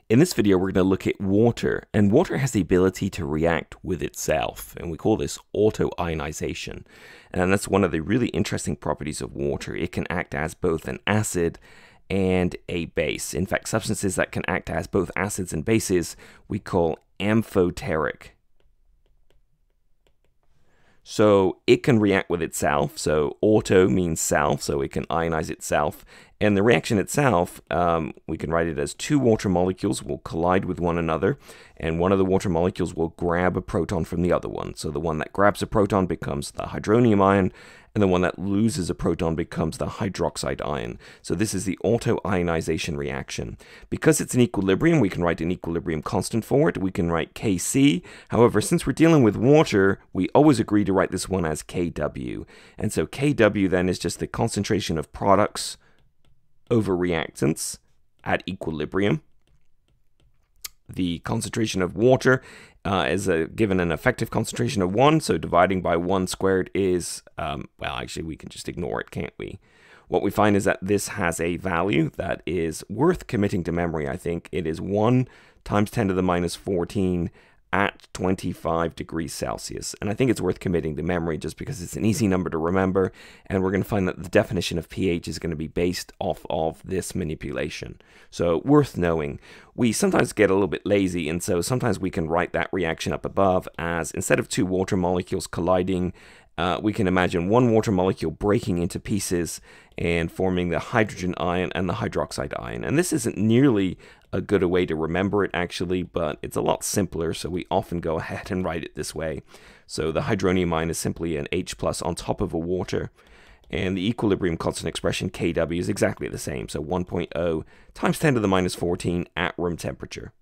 In this video, we're going to look at water, and water has the ability to react with itself, and we call this auto-ionization. And that's one of the really interesting properties of water. It can act as both an acid and a base. In fact, substances that can act as both acids and bases we call amphoteric. So it can react with itself. So auto means self, so it can ionize itself. And the reaction itself, we can write it as two water molecules will collide with one another, and one of the water molecules will grab a proton from the other one. So the one that grabs a proton becomes the hydronium ion, and the one that loses a proton becomes the hydroxide ion. So this is the auto-ionization reaction. Because it's an equilibrium, we can write an equilibrium constant for it. We can write Kc. However, since we're dealing with water, we always agree to write this one as Kw. And so Kw then is just the concentration of products over reactants at equilibrium. The concentration of water is given an effective concentration of 1, so dividing by 1 squared is, well, actually we can just ignore it, can't we? What we find is that this has a value that is worth committing to memory, I think. It is 1 times 10 to the minus 14 at 25 degrees Celsius. And I think it's worth committing to memory just because it's an easy number to remember, and we're going to find that the definition of pH is going to be based off of this manipulation. So worth knowing. We sometimes get a little bit lazy, and so sometimes we can write that reaction up above as, instead of two water molecules colliding, we can imagine one water molecule breaking into pieces and forming the hydrogen ion and the hydroxide ion. And this isn't nearly a good way to remember it, actually, but it's a lot simpler, so we often go ahead and write it this way. So the hydronium ion is simply an H plus on top of a water, and the equilibrium constant expression Kw is exactly the same, so 1.0 times 10 to the minus 14 at room temperature.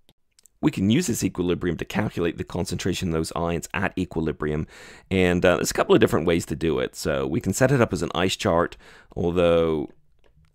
We can use this equilibrium to calculate the concentration of those ions at equilibrium, and there's a couple of different ways to do it. So we can set it up as an ice chart, although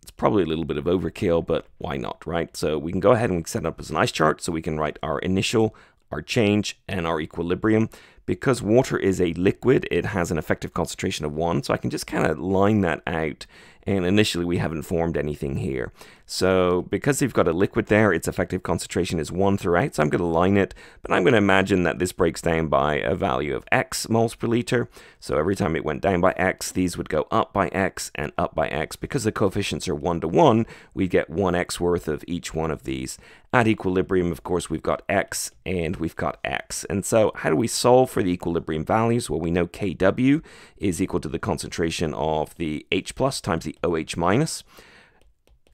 it's probably a little bit of overkill, but why not, right? So we can go ahead and set it up as an ice chart, so we can write our initial, our change, and our equilibrium. Because water is a liquid, it has an effective concentration of 1, so I can just kind of line that out. And initially we haven't formed anything here. So because we've got a liquid there, its effective concentration is 1 throughout, so I'm going to line it, but I'm going to imagine that this breaks down by a value of x moles per liter. So every time it went down by x, these would go up by x and up by x. Because the coefficients are 1 to 1, we get 1x worth of each one of these. At equilibrium, of course, we've got x and we've got x. And so how do we solve for the equilibrium values? Well, we know Kw is equal to the concentration of the H plus times the OH minus.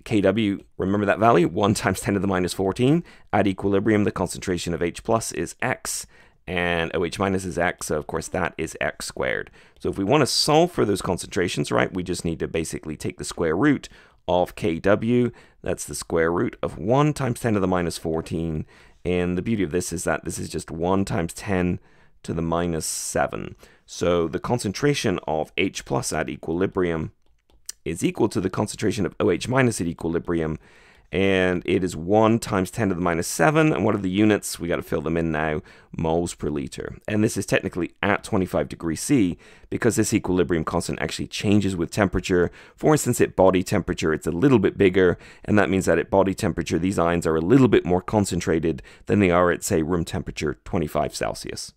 Kw, remember that value, 1 times 10 to the minus 14. At equilibrium, the concentration of H plus is x, and OH minus is x, so of course that is x squared. So if we want to solve for those concentrations, right, we just need to basically take the square root of Kw. That's the square root of 1 times 10 to the minus 14. And the beauty of this is that this is just 1 times 10 to the minus 7. So the concentration of H plus at equilibrium is equal to the concentration of OH minus at equilibrium, and it is 1 times 10 to the minus 7, and what are the units? We got to fill them in now, moles per liter. And this is technically at 25 degrees C, because this equilibrium constant actually changes with temperature. For instance, at body temperature, it's a little bit bigger, and that means that at body temperature, these ions are a little bit more concentrated than they are at, say, room temperature 25 Celsius.